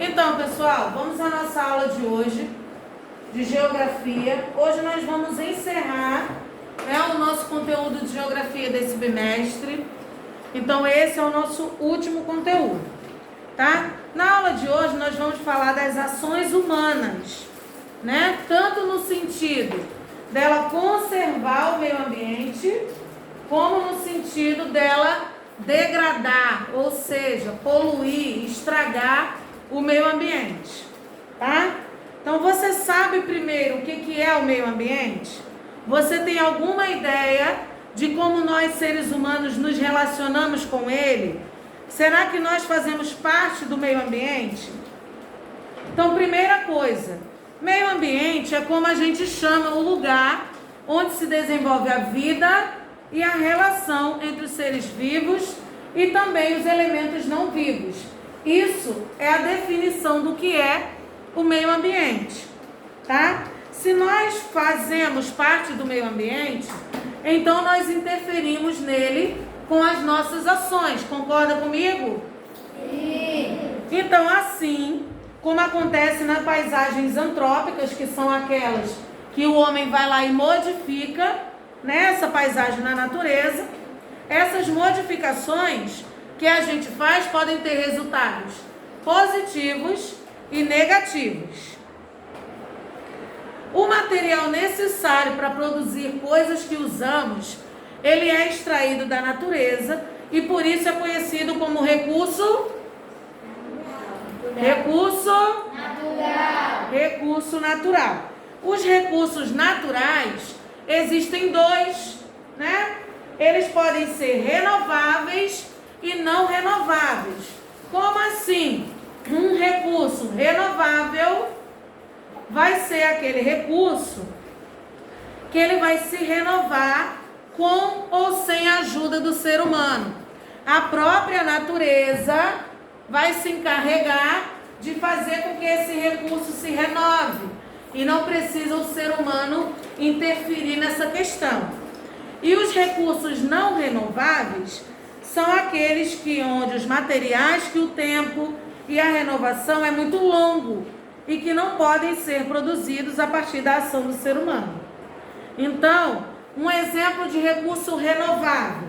Então, pessoal, vamos à nossa aula de hoje, de geografia. Hoje nós vamos encerrar, o nosso conteúdo de geografia desse bimestre. Então, esse é o nosso último conteúdo, tá? Na aula de hoje nós vamos falar das ações humanas, Tanto no sentido dela conservar o meio ambiente, como no sentido dela degradar, ou seja, poluir, estragar o meio ambiente, tá? Então, você sabe primeiro o que é o meio ambiente? Você tem alguma ideia de como nós, seres humanos, nos relacionamos com ele? Será que nós fazemos parte do meio ambiente? Então, primeira coisa, meio ambiente é como a gente chama o lugar onde se desenvolve a vida e a relação entre os seres vivos e também os elementos não vivos. Isso é a definição do que é o meio ambiente, tá? Se nós fazemos parte do meio ambiente, então nós interferimos nele com as nossas ações. Concorda comigo? Sim. Então, assim como acontece nas paisagens antrópicas, que são aquelas que o homem vai lá e modifica, essa paisagem na natureza, essas modificações que a gente faz podem ter resultados positivos e negativos. O material necessário para produzir coisas que usamos, ele é extraído da natureza e por isso é conhecido como recurso natural. Os recursos naturais existem dois, Eles podem ser renováveis e não renováveis. Como assim? Um recurso renovável vai ser aquele recurso que ele vai se renovar com ou sem a ajuda do ser humano. A própria natureza vai se encarregar de fazer com que esse recurso se renove e não precisa o ser humano interferir nessa questão. E os recursos não renováveis são aqueles onde os materiais que o tempo e a renovação é muito longo e que não podem ser produzidos a partir da ação do ser humano. Então, um exemplo de recurso renovável: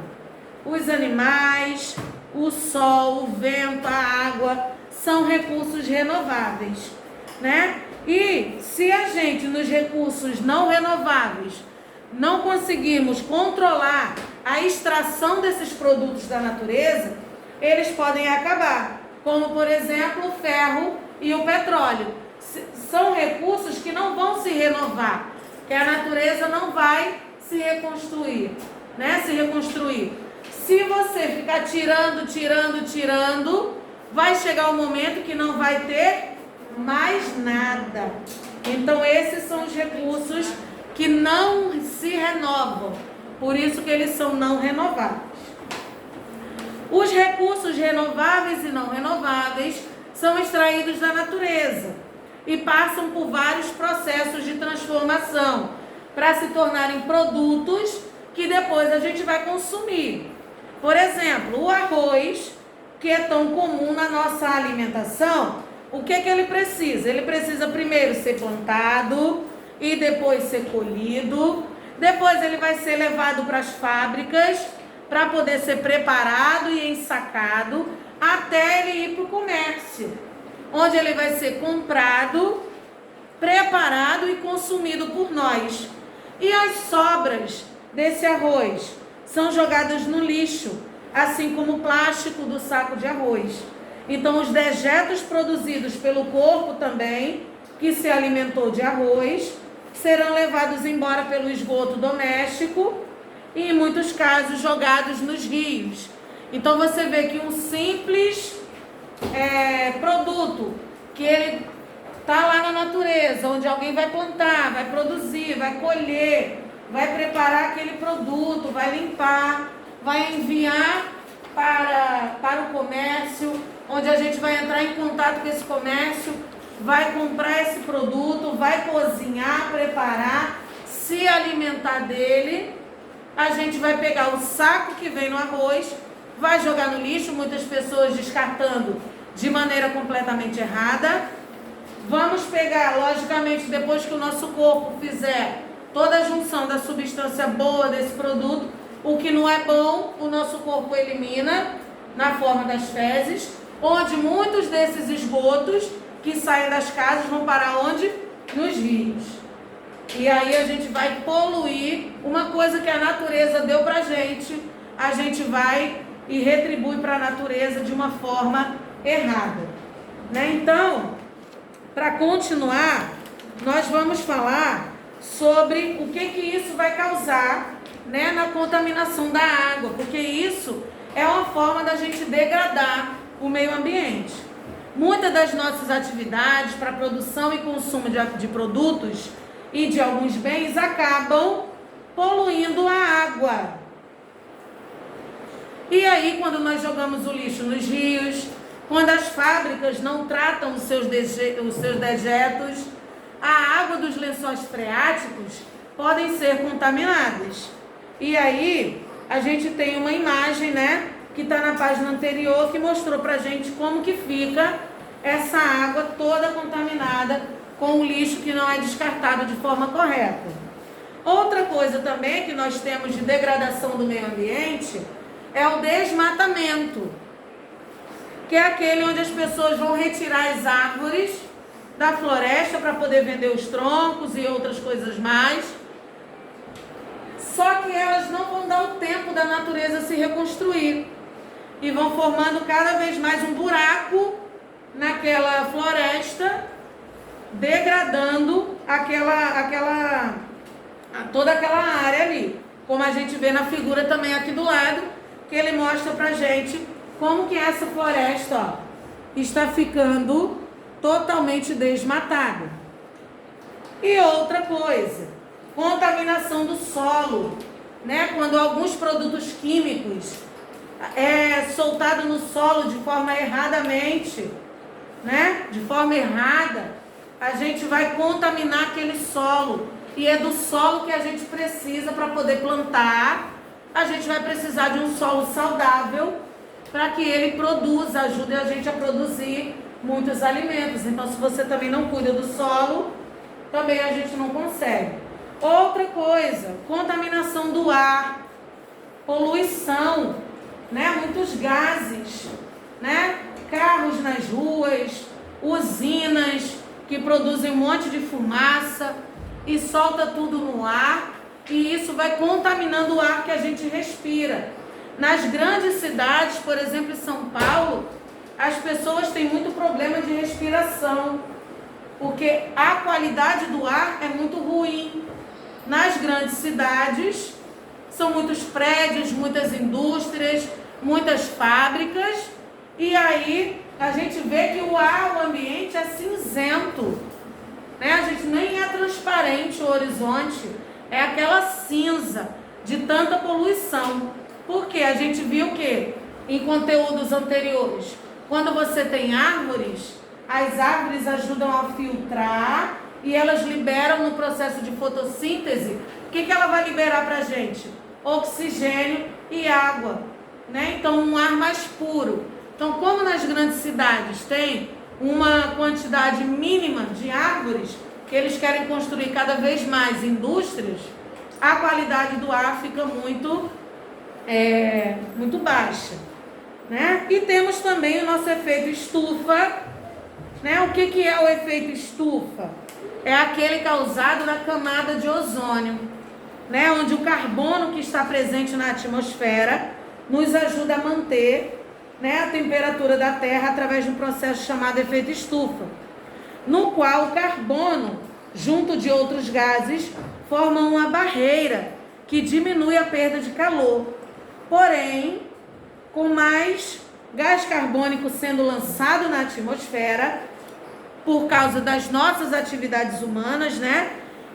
os animais, o sol, o vento, a água, são recursos renováveis, E se a gente, nos recursos não renováveis, não conseguirmos controlar a extração desses produtos da natureza, eles podem acabar, como por exemplo o ferro e o petróleo. São recursos que não vão se renovar, que a natureza não vai se reconstruir, Se você ficar tirando, vai chegar um momento que não vai ter mais nada. Então, esses são os recursos que não se renovam, por isso que eles são não renováveis. Os recursos renováveis e não renováveis são extraídos da natureza e passam por vários processos de transformação para se tornarem produtos que depois a gente vai consumir. Por exemplo, o arroz, que é tão comum na nossa alimentação, o que ele precisa? Ele precisa primeiro ser plantado e depois ser colhido. Depois ele vai ser levado para as fábricas para poder ser preparado e ensacado até ele ir para o comércio, onde ele vai ser comprado, preparado e consumido por nós. E as sobras desse arroz são jogadas no lixo, assim como o plástico do saco de arroz. Então, os dejetos produzidos pelo corpo também, que se alimentou de arroz, serão levados embora pelo esgoto doméstico e, em muitos casos, jogados nos rios. Então, você vê que um simples produto, que ele está lá na natureza, onde alguém vai plantar, vai produzir, vai colher, vai preparar aquele produto, vai limpar, vai enviar para o comércio, onde a gente vai entrar em contato com esse comércio, vai comprar esse produto, vai cozinhar, preparar, se alimentar dele. A gente vai pegar o saco que vem no arroz, vai jogar no lixo, muitas pessoas descartando de maneira completamente errada. Vamos pegar, logicamente, depois que o nosso corpo fizer toda a junção da substância boa desse produto, o que não é bom, o nosso corpo elimina na forma das fezes, onde muitos desses esgotos que saem das casas vão parar onde? Nos rios. E aí a gente vai poluir uma coisa que a natureza deu pra gente, a gente vai e retribui para a natureza de uma forma errada, né? Então, para continuar, nós vamos falar sobre o que isso vai causar, né, na contaminação da água, porque isso é uma forma da gente degradar o meio ambiente. Muitas das nossas atividades para produção e consumo de produtos e de alguns bens acabam poluindo a água. E aí, quando nós jogamos o lixo nos rios, quando as fábricas não tratam os seus dejetos, a água dos lençóis freáticos podem ser contaminadas. E aí, a gente tem uma imagem, né, que está na página anterior, que mostrou pra gente como que fica essa água toda contaminada com o lixo que não é descartado de forma correta. Outra coisa também que nós temos de degradação do meio ambiente é o desmatamento, que é aquele onde as pessoas vão retirar as árvores da floresta para poder vender os troncos e outras coisas mais. Só que elas não vão dar o tempo da natureza se reconstruir e vão formando cada vez mais um buraco naquela floresta, degradando toda aquela área ali, como a gente vê na figura também aqui do lado, que ele mostra pra gente como que essa floresta, ó, está ficando totalmente desmatada. E outra coisa, contaminação do solo, né? Quando alguns produtos químicos é soltado no solo de forma erradamente, né? De forma errada, a gente vai contaminar aquele solo. E é do solo que a gente precisa para poder plantar. A gente vai precisar de um solo saudável para que ele produza, ajude a gente a produzir muitos alimentos. Então, se você também não cuida do solo, também a gente não consegue. Outra coisa, contaminação do ar, poluição, né? Muitos gases, né? Carros nas ruas, usinas que produzem um monte de fumaça e solta tudo no ar. E isso vai contaminando o ar que a gente respira. Nas grandes cidades, por exemplo, em São Paulo, as pessoas têm muito problema de respiração, porque a qualidade do ar é muito ruim. Nas grandes cidades, são muitos prédios, muitas indústrias, muitas fábricas, e aí a gente vê que o ar, o ambiente é cinzento, né? A gente nem é transparente o horizonte. É aquela cinza de tanta poluição. Porque a gente viu que em conteúdos anteriores, quando você tem árvores, as árvores ajudam a filtrar e elas liberam no processo de fotossíntese. O que ela vai liberar para a gente? Oxigênio e água, né? Então, um ar mais puro. Então, como nas grandes cidades tem uma quantidade mínima de árvores, que eles querem construir cada vez mais indústrias, a qualidade do ar fica muito baixa, né? E temos também o nosso efeito estufa, né? O que é o efeito estufa? É aquele causado na camada de ozônio, né? Onde o carbono que está presente na atmosfera nos ajuda a manter, né, a temperatura da Terra através de um processo chamado efeito estufa, no qual o carbono, junto de outros gases, formam uma barreira que diminui a perda de calor. Porém, com mais gás carbônico sendo lançado na atmosfera, por causa das nossas atividades humanas, né,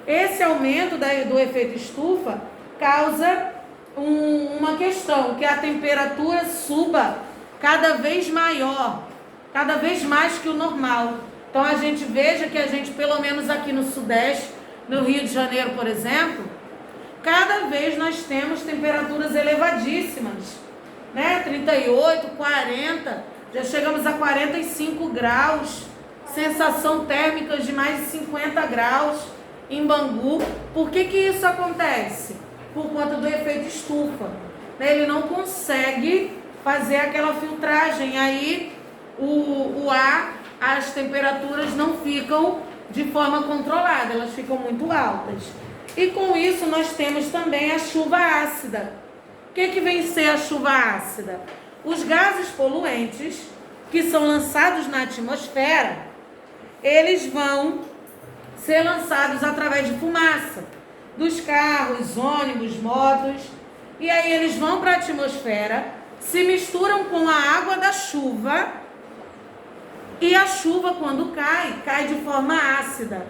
esse aumento do efeito estufa causa uma questão, que a temperatura suba cada vez maior, cada vez mais que o normal. Então a gente veja que a gente, pelo menos aqui no Sudeste, no Rio de Janeiro, por exemplo, cada vez nós temos temperaturas elevadíssimas, né? 38, 40, Já chegamos a 45 graus, sensação térmica de mais de 50 graus em Bangu. Por que isso acontece? Por conta do efeito estufa. Ele não consegue fazer aquela filtragem, aí o ar, as temperaturas não ficam de forma controlada, elas ficam muito altas. E com isso nós temos também a chuva ácida. O que vem ser a chuva ácida? Os gases poluentes que são lançados na atmosfera, eles vão ser lançados através de fumaça dos carros, ônibus, motos, e aí eles vão para a atmosfera, se misturam com a água da chuva, e a chuva, quando cai de forma ácida,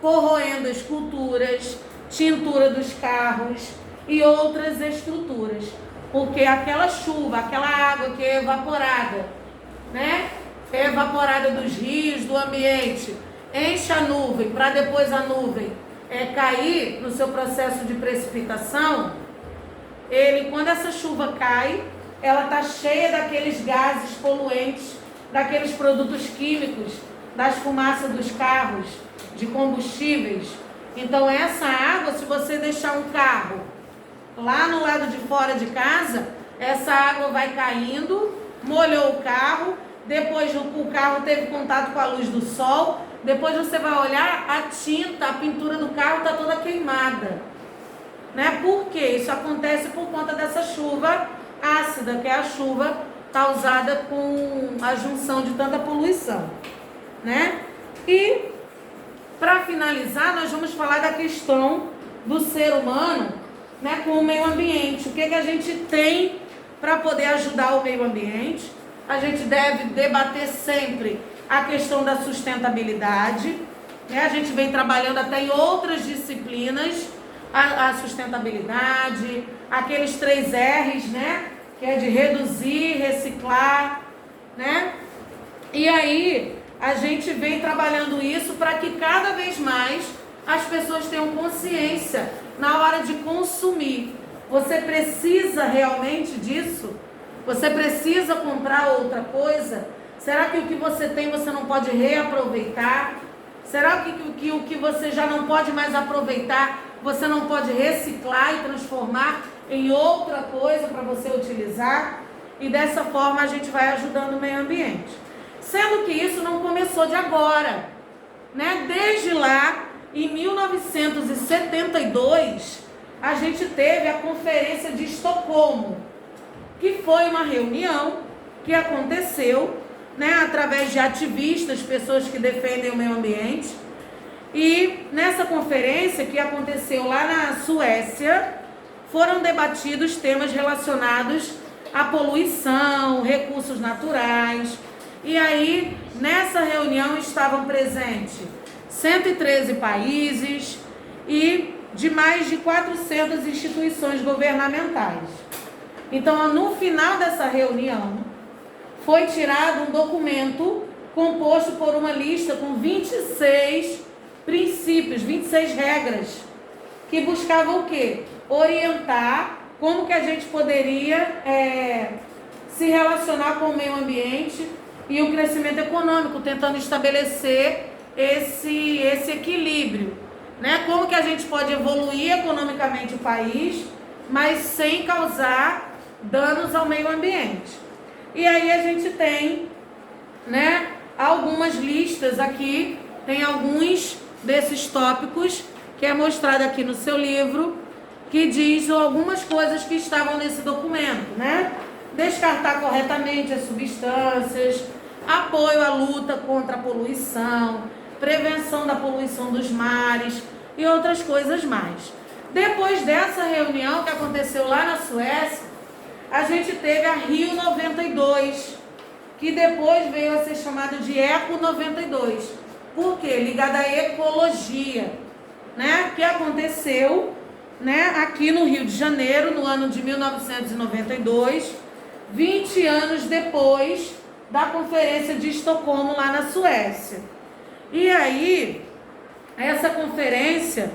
corroendo esculturas, tintura dos carros e outras estruturas, porque aquela chuva, aquela água que é evaporada, né? É evaporada dos rios, do ambiente, enche a nuvem, para depois a nuvem cair no seu processo de precipitação. Quando essa chuva cai, ela está cheia daqueles gases poluentes, daqueles produtos químicos, das fumaças dos carros, de combustíveis. Então essa água, se você deixar um carro lá no lado de fora de casa, essa água vai caindo, molhou o carro, depois o carro teve contato com a luz do sol, depois você vai olhar, a tinta, a pintura do carro está toda queimada. Né? Por quê? Isso acontece por conta dessa chuva ácida, que é a chuva causada com a junção de tanta poluição. Né? E, para finalizar, nós vamos falar da questão do ser humano, né, com o meio ambiente. O que a gente tem para poder ajudar o meio ambiente? A gente deve debater sempre a questão da sustentabilidade, né? A gente vem trabalhando até em outras disciplinas a sustentabilidade, aqueles 3 R's, né? Que é de reduzir, reciclar, né? E aí a gente vem trabalhando isso para que cada vez mais as pessoas tenham consciência na hora de consumir. Você precisa realmente disso? Você precisa comprar outra coisa? Será que o que você tem você não pode reaproveitar? Será que o que você já não pode mais aproveitar, você não pode reciclar e transformar em outra coisa para você utilizar? E dessa forma a gente vai ajudando o meio ambiente. Sendo que isso não começou de agora, né? Desde lá, em 1972, a gente teve a Conferência de Estocolmo, que foi uma reunião que aconteceu, né, através de ativistas, pessoas que defendem o meio ambiente. E nessa conferência, que aconteceu lá na Suécia, foram debatidos temas relacionados à poluição, recursos naturais. E aí, nessa reunião estavam presentes 113 países e de mais de 400 instituições governamentais. Então, no final dessa reunião, foi tirado um documento composto por uma lista com 26 princípios, 26 regras, que buscavam o quê? Orientar como que a gente poderia se relacionar com o meio ambiente e o crescimento econômico, tentando estabelecer esse equilíbrio, né? Como que a gente pode evoluir economicamente o país, mas sem causar danos ao meio ambiente. E aí a gente tem, né, algumas listas aqui, tem alguns desses tópicos que é mostrado aqui no seu livro, que diz algumas coisas que estavam nesse documento, né? Descartar corretamente as substâncias, apoio à luta contra a poluição, prevenção da poluição dos mares e outras coisas mais. Depois dessa reunião que aconteceu lá na Suécia, a gente teve a Rio 92, que depois veio a ser chamada de Eco 92. Por quê? Ligada à ecologia, né? Que aconteceu, né, aqui no Rio de Janeiro, no ano de 1992, 20 anos depois da Conferência de Estocolmo, lá na Suécia. E aí, essa conferência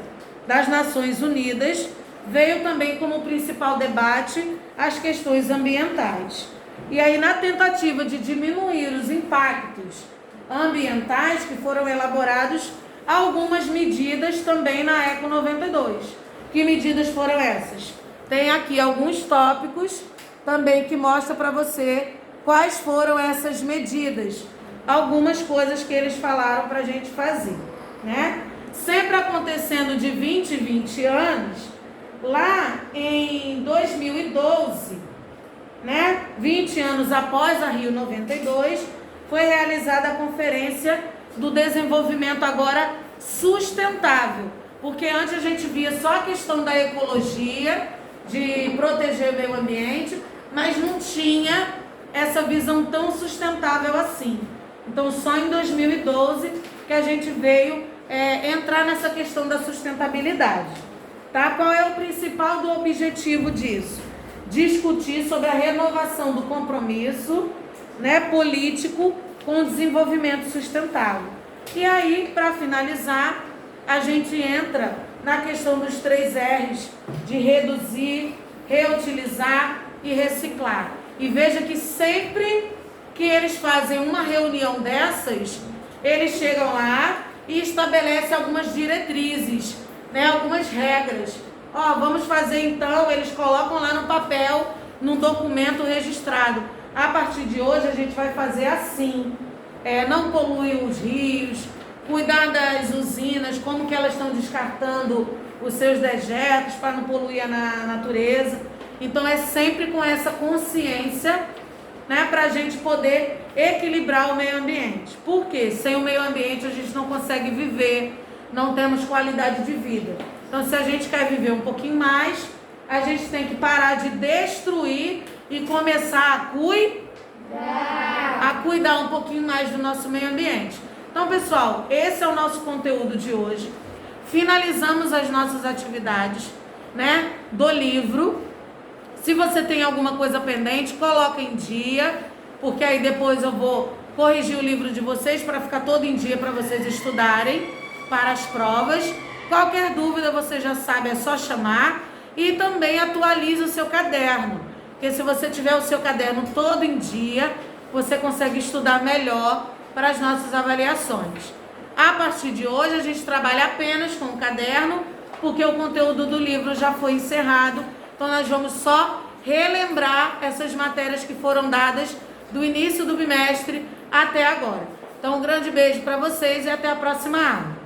das Nações Unidas veio também como principal debate as questões ambientais. E aí, na tentativa de diminuir os impactos ambientais, que foram elaborados algumas medidas também na Eco 92. Que medidas foram essas? Tem aqui alguns tópicos também que mostra para você quais foram essas medidas. Algumas coisas que eles falaram para a gente fazer, né? Sempre acontecendo de 20 em 20 anos, lá em 2012, né? 20 anos após a Rio 92, foi realizada a Conferência do Desenvolvimento agora Sustentável. Porque antes a gente via só a questão da ecologia, de proteger o meio ambiente, mas não tinha essa visão tão sustentável assim. Então, só em 2012 que a gente veio entrar nessa questão da sustentabilidade. Tá? Qual é o principal do objetivo disso? Discutir sobre a renovação do compromisso, né, político com o desenvolvimento sustentável. E aí, para finalizar, a gente entra na questão dos 3 R's, de reduzir, reutilizar e reciclar. E veja que sempre que eles fazem uma reunião dessas, eles chegam lá e estabelecem algumas diretrizes, né, algumas regras. Ó, vamos fazer então, eles colocam lá no papel, num documento registrado. A partir de hoje a gente vai fazer assim, não poluir os rios, cuidar das usinas, como que elas estão descartando os seus dejetos para não poluir a natureza. Então é sempre com essa consciência, né, para a gente poder equilibrar o meio ambiente. Por quê? Sem o meio ambiente a gente não consegue viver, não temos qualidade de vida. Então, se a gente quer viver um pouquinho mais, a gente tem que parar de destruir e começar a cuidar um pouquinho mais do nosso meio ambiente. Então, pessoal, esse é o nosso conteúdo de hoje. Finalizamos as nossas atividades, né, do livro. Se você tem alguma coisa pendente, coloca em dia, porque aí depois eu vou corrigir o livro de vocês para ficar todo em dia para vocês estudarem para as provas. Qualquer dúvida, você já sabe, é só chamar. E também atualize o seu caderno, porque se você tiver o seu caderno todo em dia, você consegue estudar melhor para as nossas avaliações. A partir de hoje, a gente trabalha apenas com o caderno, porque o conteúdo do livro já foi encerrado. Então, nós vamos só relembrar essas matérias que foram dadas do início do bimestre até agora. Então, um grande beijo para vocês e até a próxima aula.